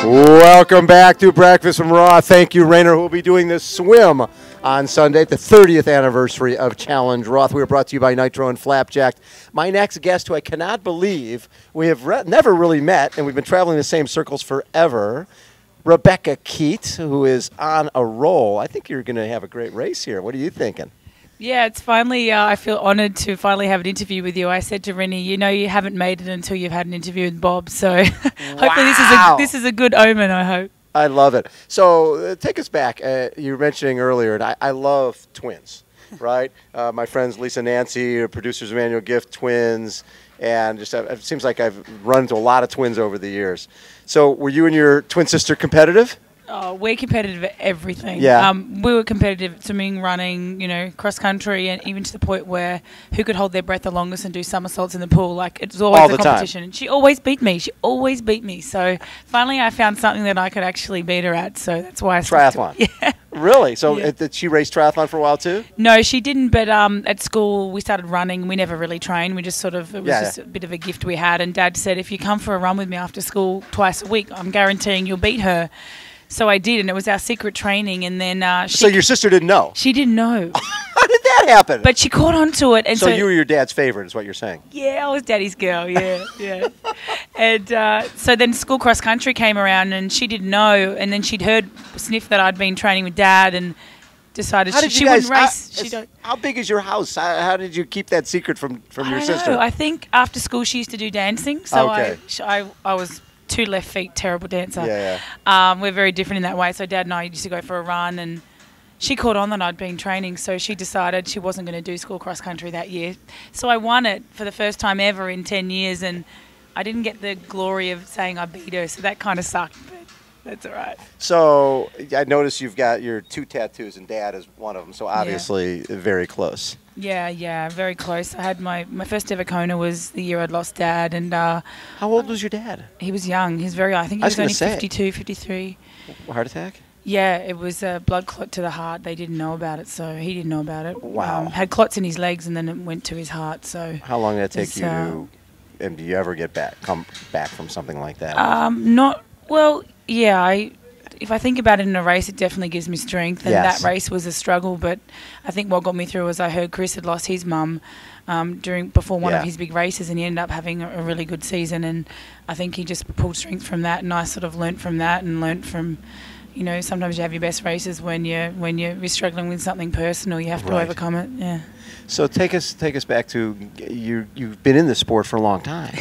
Welcome back to Breakfast from Roth. Thank you, Rainer, who will be doing this swim on Sunday, the 30th anniversary of Challenge Roth. We are brought to you by Nitro and Flapjack. My next guest, who I cannot believe we have never really met, and we've been traveling the same circles forever, Rebekah Keat, who is on a roll. I think you're going to have a great race here. What are you thinking? Yeah, it's finally, I feel honoured to finally have an interview with you. I said to Rennie, you know you haven't made it until you've had an interview with Bob, so hopefully this is a good omen, I hope. I love it. So take us back. You were mentioning earlier, and I love twins, right? My friends Lisa and Nancy, producers Emmanuel Gift, twins, and just it seems like I've run into a lot of twins over the years. So were you and your twin sister competitive? Oh, we're competitive at everything. Yeah. We were competitive at swimming, running, you know, cross country, and even to the point where who could hold their breath the longest and do somersaults in the pool. Like, it was always a competition. And she always beat me. So finally I found something that I could actually beat her at. So that's why I triathlon. Yeah. Really? So did she race triathlon for a while too? No, she didn't. But at school we started running. We never really trained. We just sort of, it was just a bit of a gift we had. And Dad said, if you come for a run with me after school twice a week, I'm guaranteeing you'll beat her. So I did, and it was our secret training. And then so your sister didn't know? She didn't know. How did that happen? But she caught on to it. And so you were your dad's favorite, is what you're saying? Yeah, I was Daddy's girl. Yeah. And so then school cross country came around, and she didn't know. And then she'd heard sniff that I'd been training with Dad, and decided she wouldn't race. How big is your house? How did you keep that secret from your sister? I think after school she used to do dancing. So I was 2 left feet, terrible dancer. We're very different in that way. So Dad and I used to go for a run, and she caught on that I'd been training, so she decided she wasn't going to do school cross country that year. So I won it for the first time ever in 10 years, and I didn't get the glory of saying I beat her, so that kind of sucked, but that's all right. So I noticed you've got your 2 tattoos, and Dad is one of them, so obviously very close. Yeah, very close. I had my first ever Kona was the year I'd lost Dad. And how old was your dad? He was young. He was very young. I think he was only 52, 53. Heart attack? Yeah, it was a blood clot to the heart. They didn't know about it, so he didn't know about it. Wow. Had clots in his legs, and then it went to his heart. So how long did it take you to, and do you ever come back from something like that? If I think about it in a race, it definitely gives me strength, and that race was a struggle. But I think what got me through was I heard Chris had lost his mum before one of his big races, and he ended up having a really good season. And I think he just pulled strength from that, and I sort of learnt from that, and learnt from, you know, sometimes you have your best races when you're struggling with something personal. You have to overcome it. Yeah. So take us back to you've been in this sport for a long time.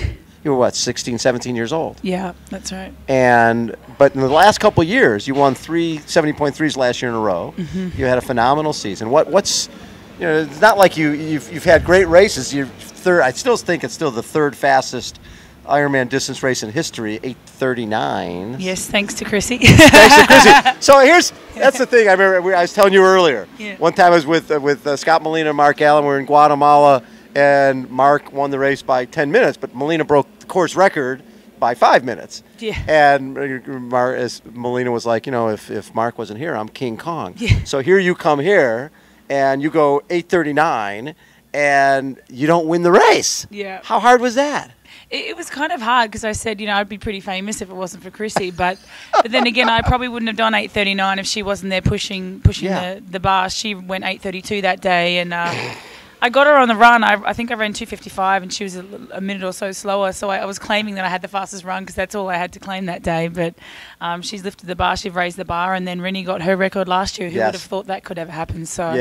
You were, what, 16, 17 years old? Yeah, that's right. But in the last couple of years, you won 3 70.3s last year in a row. Mm-hmm. You had a phenomenal season. What's, you know, it's not like you've had great races. I still think it's still the 3rd fastest Ironman distance race in history, 8:39. Yes, thanks to Chrissie. Thanks to Chrissie. So that's the thing. I remember I was telling you earlier. Yeah. One time I was with Scott Molina and Mark Allen. We're in Guatemala. And Mark won the race by 10 minutes, but Molina broke the course record by 5 minutes. Yeah. And Molina was like, you know, if Mark wasn't here, I'm King Kong. Yeah. So here you come here, and you go 8:39, and you don't win the race. Yeah. How hard was that? It was kind of hard because I said, you know, I'd be pretty famous if it wasn't for Chrissie. But then again, I probably wouldn't have done 8:39 if she wasn't there pushing the bar. She went 8:32 that day, and I got her on the run. I think I ran 2:55, and she was a minute or so slower. So I was claiming that I had the fastest run because that's all I had to claim that day. But she's lifted the bar, she's raised the bar, and then Rennie got her record last year. Who would have thought that could ever happen? So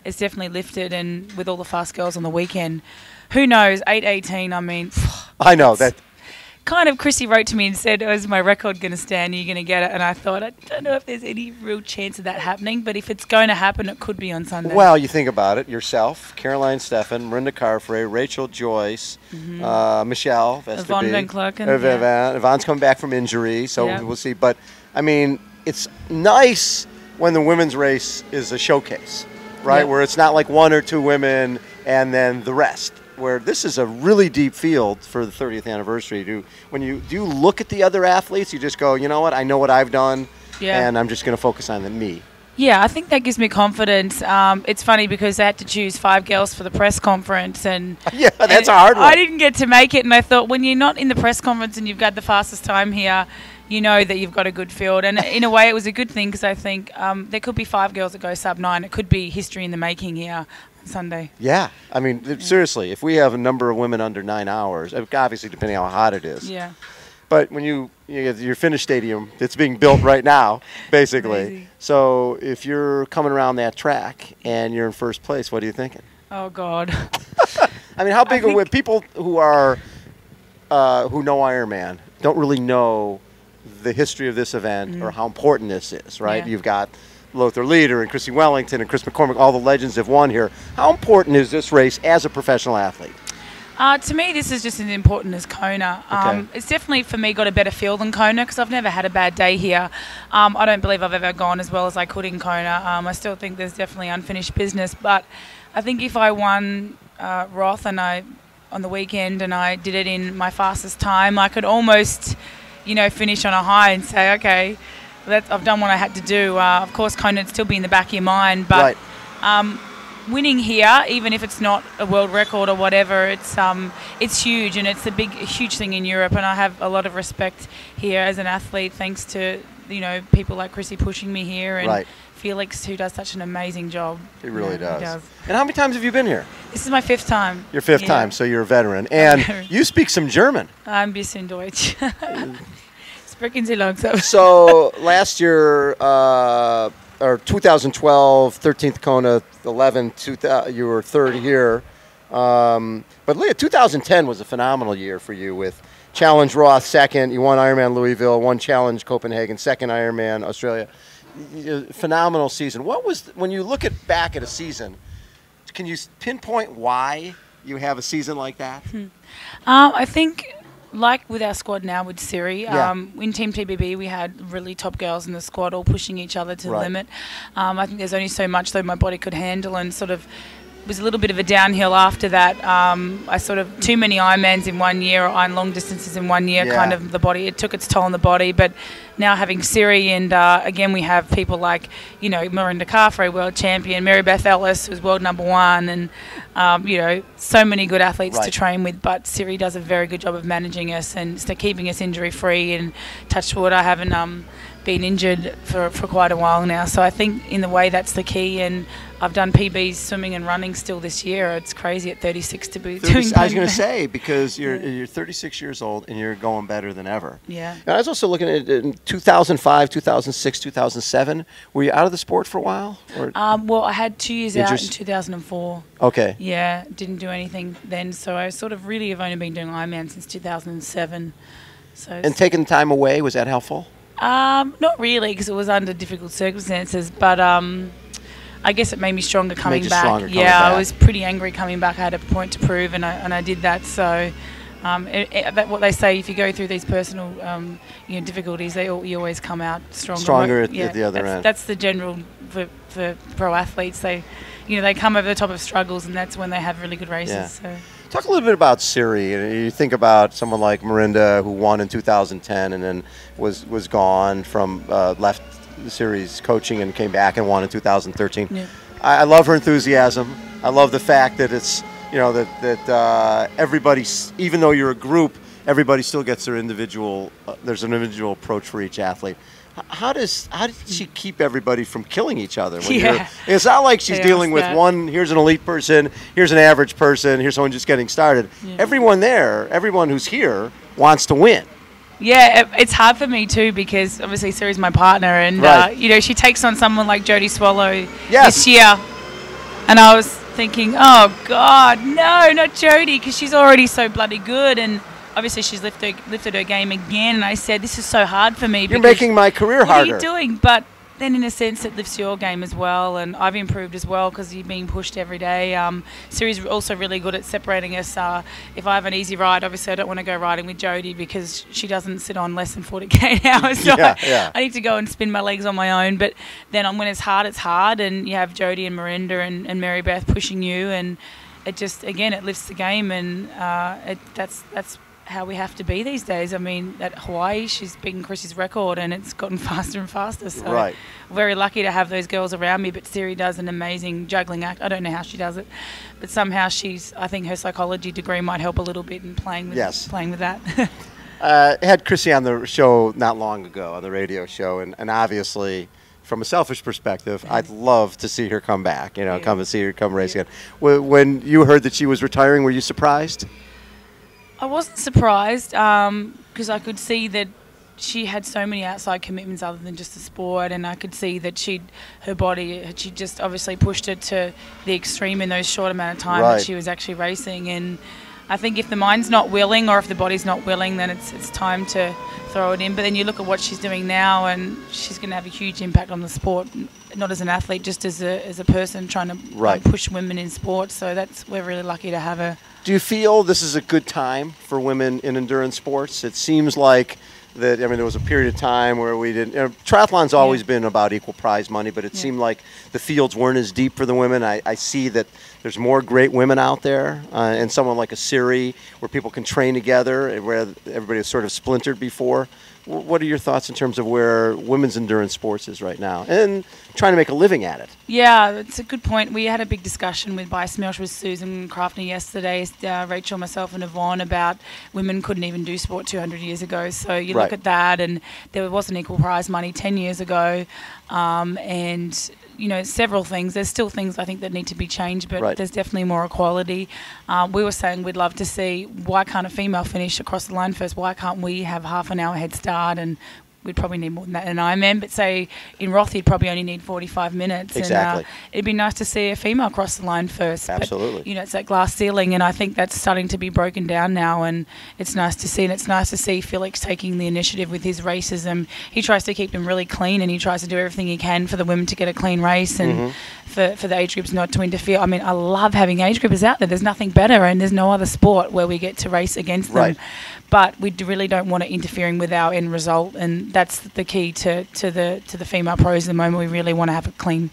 it's definitely lifted, and with all the fast girls on the weekend, who knows? 8:18. I mean, I know that. Kind of, Chrissie wrote to me and said, is my record going to stand? Are you going to get it? And I thought, I don't know if there's any real chance of that happening, but if it's going to happen, it could be on Sunday. Well, you think about it. Yourself, Caroline Steffen, Marinda Carfrey, Rachel Joyce, Michelle Vesterby. Yvonne Van Klukken. Yvonne's coming back from injury, so we'll see. But, I mean, it's nice when the women's race is a showcase, right, where it's not like 1 or 2 women and then the rest. Where this is a really deep field for the 30th anniversary. When you look at the other athletes, you just go, you know what, I know what I've done, and I'm just going to focus on me. Yeah, I think that gives me confidence. It's funny because I had to choose 5 girls for the press conference, and that's a hard one. I didn't get to make it, and I thought when you're not in the press conference and you've got the fastest time here, you know that you've got a good field. And in a way, it was a good thing because I think there could be 5 girls that go sub-9. It could be history in the making here on Sunday. Yeah. I mean, seriously, if we have a number of women under 9 hours, obviously depending on how hot it is. Yeah. But when you get your Finnish stadium, it's being built right now, basically. Amazing. So if you're coming around that track and you're in first place, what are you thinking? Oh, God. I mean, how big are people who are who know Ironman don't really know the history of this event or how important this is, right? Yeah. You've got Lothar Leader and Chrissie Wellington and Chris McCormick, all the legends have won here. How important is this race as a professional athlete? To me, this is just as important as Kona. It's definitely, for me, got a better feel than Kona because I've never had a bad day here. I don't believe I've ever gone as well as I could in Kona. I still think there's definitely unfinished business. But I think if I won Roth on the weekend and I did it in my fastest time, I could almost, finish on a high and say, okay, I've done what I had to do. Of course, Kona would still be in the back of your mind. But winning here, even if it's not a world record or whatever, it's huge, and it's a huge thing in Europe. And I have a lot of respect here as an athlete, thanks to people like Chrissie pushing me here, and Felix, who does such an amazing job. He really does. And how many times have you been here? This is my 5th time. Your 5th time, so you're a veteran. And you speak some German. Ein bisschen Deutsch. Sprechen Sie langsam. So last year, or 2012, 13th Kona, 11, you were 3rd here. But look, 2010 was a phenomenal year for you with Challenge Roth 2nd. You won Ironman Louisville, won Challenge Copenhagen, 2nd Ironman Australia. Phenomenal season. What was, when you look back at a season, can you pinpoint why you have a season like that? I think, like with our squad now with Siri, in Team TBB we had really top girls in the squad all pushing each other to the limit. I think there's only so much that my body could handle, and sort of was a little bit of a downhill after that. I sort of too many Ironmans in 1 year, or long distances in 1 year, kind of the body, it took its toll on the body. But now having Siri, and again we have people like, Miranda Carfrey, world champion, Mary Beth Ellis, who's world #1, and so many good athletes to train with. But Siri does a very good job of managing us and keeping us injury free, and touch wood, I haven't been injured for quite a while now. So I think in the way that's the key, and I've done PBs swimming and running still this year. It's crazy at 36 to be doing. I was going to say, because you're 36 years old and you're going better than ever. Yeah. And I was also looking at in 2005, 2006, 2007. Were you out of the sport for a while? Or? Well, I had 2 years out in 2004. Okay. Yeah, didn't do anything then. So I sort of really have only been doing Ironman since 2007. So. And taking time away, was that helpful? Not really, because it was under difficult circumstances, but I guess it made me stronger coming back. I was pretty angry coming back. I had a point to prove, and I did that. So what they say, if you go through these personal difficulties, you always come out stronger at the other end. That's the general for pro athletes. They come over the top of struggles, and that's when they have really good races. So. Talk a little bit about Siri. You think about someone like Miranda, who won in 2010 and then was gone from left Siri's coaching and came back and won in 2013. Yeah. I love her enthusiasm. I love the fact that it's that everybody, even though you're a group, everybody still gets their individual. There's an individual approach for each athlete. How did she keep everybody from killing each other? It's not like she's dealing with one, here's an elite person, here's an average person, here's someone just getting started. Yeah. Everyone who's here wants to win. Yeah, it's hard for me too, because obviously Siri's my partner, and she takes on someone like Jodie Swallow this year. And I was thinking, oh God, no, not Jodie, because she's already so bloody good, and obviously she's lifted her game again, and I said, this is so hard for me. You're making my career harder. What are you doing? But then in a sense it lifts your game as well, and I've improved as well because you're being pushed every day. Siri's also really good at separating us. If I have an easy ride, obviously I don't want to go riding with Jodie because she doesn't sit on less than 40k an hour, so I need to go and spin my legs on my own. But then when it's hard, and you have Jodie and Miranda and Mary Beth pushing you, and it just, again, it lifts the game, and that's how we have to be these days. I mean, at Hawaii, she's beaten Chrissie's record, and it's gotten faster and faster. So very lucky to have those girls around me. But Siri does an amazing juggling act. I don't know how she does it, but somehow I think her psychology degree might help a little bit in playing with that. Had Chrissie on the show not long ago, on the radio show, and obviously, from a selfish perspective, I'd love to see her come back, come and see her come race again. When you heard that she was retiring, were you surprised? I wasn't surprised because I could see that she had so many outside commitments other than just the sport, and I could see that she just obviously pushed it to the extreme in those short amount of time that she was actually racing. And I think if the mind's not willing or if the body's not willing, then it's time to throw it in. But then you look at what she's doing now, and she's going to have a huge impact on the sport, not as an athlete, just as a person trying to push women in sport. So we're really lucky to have her. Do you feel this is a good time for women in endurance sports? It seems like that, there was a period of time where we didn't. Triathlon's always been about equal prize money, but it seemed like the fields weren't as deep for the women. I see that there's more great women out there, and someone like a Siri where people can train together, where everybody was sort of splintered before. What are your thoughts in terms of where women's endurance sports is right now and trying to make a living at it? Yeah, it's a good point. We had a big discussion with Vice Milch with Susan Craftney yesterday, Rachel, myself and Yvonne, about women couldn't even do sport 200 years ago. So you look at that, and there wasn't equal prize money 10 years ago, and several things. There's still things I think that need to be changed, but there's definitely more equality. We were saying we'd love to see, why can't a female finish across the line first? Why can't we have half an hour head start? And we'd probably need more than that in an Ironman, but say in Roth you'd probably only need 45 minutes. Exactly. And, it'd be nice to see a female cross the line first. Absolutely. But, it's that glass ceiling, and I think that's starting to be broken down now, and it's nice to see. And it's nice to see Felix taking the initiative with his races. He tries to keep them really clean, and he tries to do everything he can for the women to get a clean race and for the age groups not to interfere. I love having age groupers out there. There's nothing better, and there's no other sport where we get to race against them. But we really don't want it interfering with our end result, and that's the key to the female pros at the moment. We really want to have a clean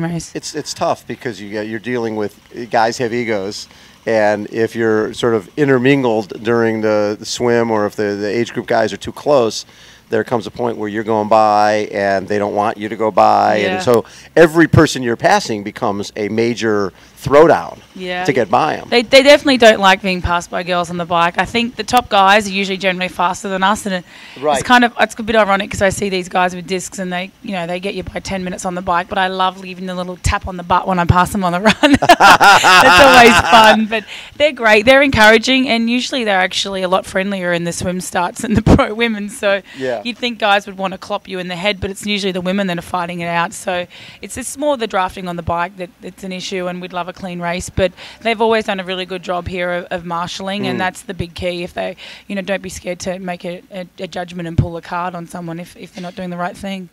race. It's tough because you're dealing with guys have egos, and if you're sort of intermingled during the swim, or if the age group guys are too close, there comes a point where you're going by and they don't want you to go by, and so every person you're passing becomes a major throwdown to get by them. They definitely don't like being passed by girls on the bike. I think the top guys are usually generally faster than us, and it's a bit ironic because I see these guys with discs and they get you by 10 minutes on the bike, but I love leaving the little tap on the butt when I pass them on the run. It's always fun, but they're great. They're encouraging, and usually they're actually a lot friendlier in the swim starts than the pro women. So you'd think guys would want to clop you in the head, but it's usually the women that are fighting it out. So it's more the drafting on the bike that's an issue, and we'd love a clean race, but they've always done a really good job here of marshalling, and that's the big key. If they, don't be scared to make a judgment and pull a card on someone if they're not doing the right thing.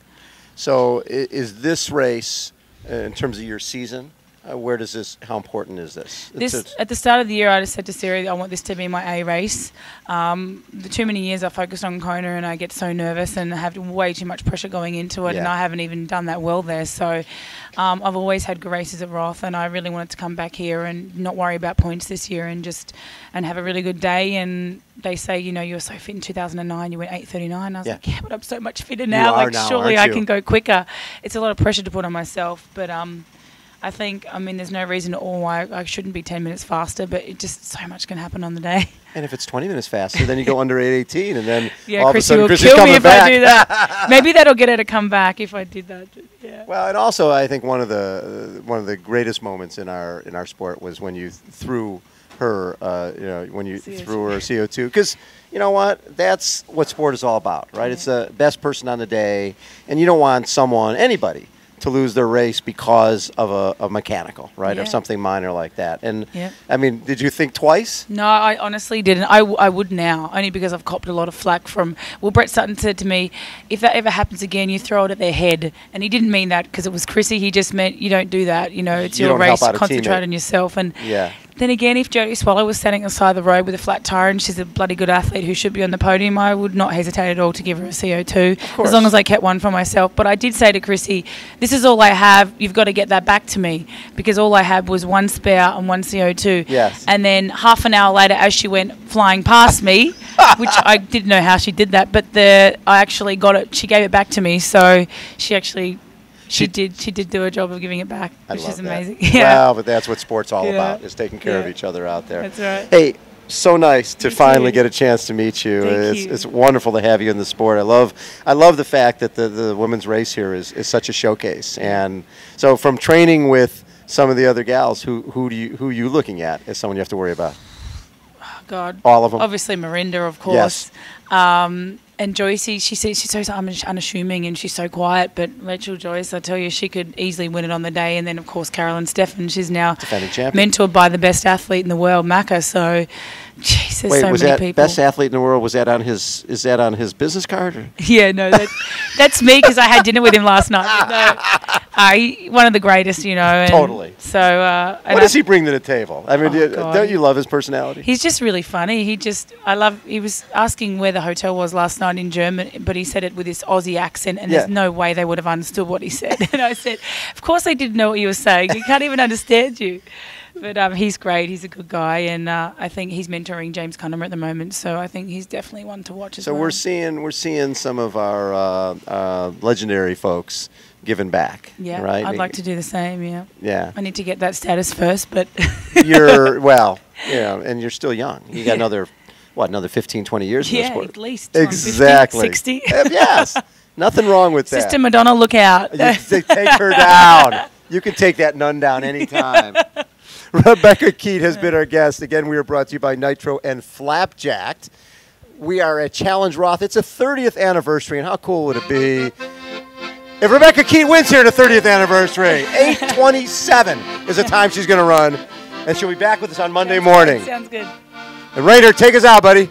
So is this race, in terms of your season, how important is this? At the start of the year, I just said to Siri, I want this to be my A race. The too many years I focused on Kona, and I get so nervous and have way too much pressure going into it, and I haven't even done that well there. So I've always had good races at Roth, and I really wanted to come back here and not worry about points this year, and have a really good day. And they say, you were so fit in 2009, you went 8:39. I was like, yeah, but I'm so much fitter now. Surely I can go quicker. It's a lot of pressure to put on myself, but I think, there's no reason at all why I shouldn't be 10 minutes faster, but so much can happen on the day. And if it's 20 minutes faster, then you go under 8:18, and then all of a sudden Chrissie's coming back. Chrissie will kill me if I do that. Maybe that'll get her to come back if I did that. Yeah. Well, and also I think one of the greatest moments in our sport was when you threw her, when you threw her CO2, because you know what? That's what sport is all about, right? It's the best person on the day, and you don't want anybody, to lose their race because of a mechanical, right, or something minor like that. And did you think twice? No, I honestly didn't. I would now, only because I've copped a lot of flack from. Well, Brett Sutton said to me, if that ever happens again, you throw it at their head, and he didn't mean that because it was Chrissie. He just meant you don't do that. It's your race. Concentrate on yourself. And then again, if Jodie Swallow was standing aside the road with a flat tyre and she's a bloody good athlete who should be on the podium, I would not hesitate at all to give her a CO2, as long as I kept one for myself. But I did say to Chrissie, this is all I have. You've got to get that back to me, because all I had was one spare and one CO2. Yes. And then half an hour later, as she went flying past me, which I didn't know how she did that, but I actually got it. She gave it back to me, so she actually... She did do a job of giving it back, which is amazing. Well, but that's what sport's all about, is taking care of each other out there. That's right. Hey, So nice to finally get a chance to meet you. It's wonderful to have you in the sport. I love the fact that the women's race here is such a showcase. And so from training with some of the other gals, who are you looking at as someone you have to worry about? Oh, God. All of them? Obviously Mirinda, of course. Yes. And Joycey, she's so unassuming and she's so quiet, but Rachel Joyce, I tell you, she could easily win it on the day. And then, of course, Carolyn Steffen, she's now mentored by the best athlete in the world, Macca. So, jeez, there's so many people. Best athlete in the world, is that on his business card? Or? Yeah, no, that's me because I had dinner with him last night. No, one of the greatest, you know. And totally. So, what does he bring to the table? I mean, don't you love his personality? He's just really funny. He was asking where the hotel was last night in German, but he said it with this Aussie accent, and there's no way they would have understood what he said. And I said, of course they didn't know what you were saying. He can't even understand you. But he's great. He's a good guy, and I think he's mentoring James Conner at the moment. So I think he's definitely one to watch as well. So we're seeing some of our legendary folks giving back. Yeah, right. I'd like to do the same. Yeah. Yeah. I need to get that status first, but and you're still young. You got another 15, 20 years in the sport. Yeah, at least. Exactly. 50, 60. Yes. Nothing wrong with that. Sister Madonna, look out. Take her down. You can take that nun down anytime. Rebekah Keat has been our guest. Again, we are brought to you by Nitro and Flapjacked. We are at Challenge Roth. It's a 30th anniversary, and how cool would it be if Rebekah Keat wins here at the 30th anniversary? 8:27 is the time she's going to run, and she'll be back with us on Monday morning. Sounds good. And Raider, take us out, buddy.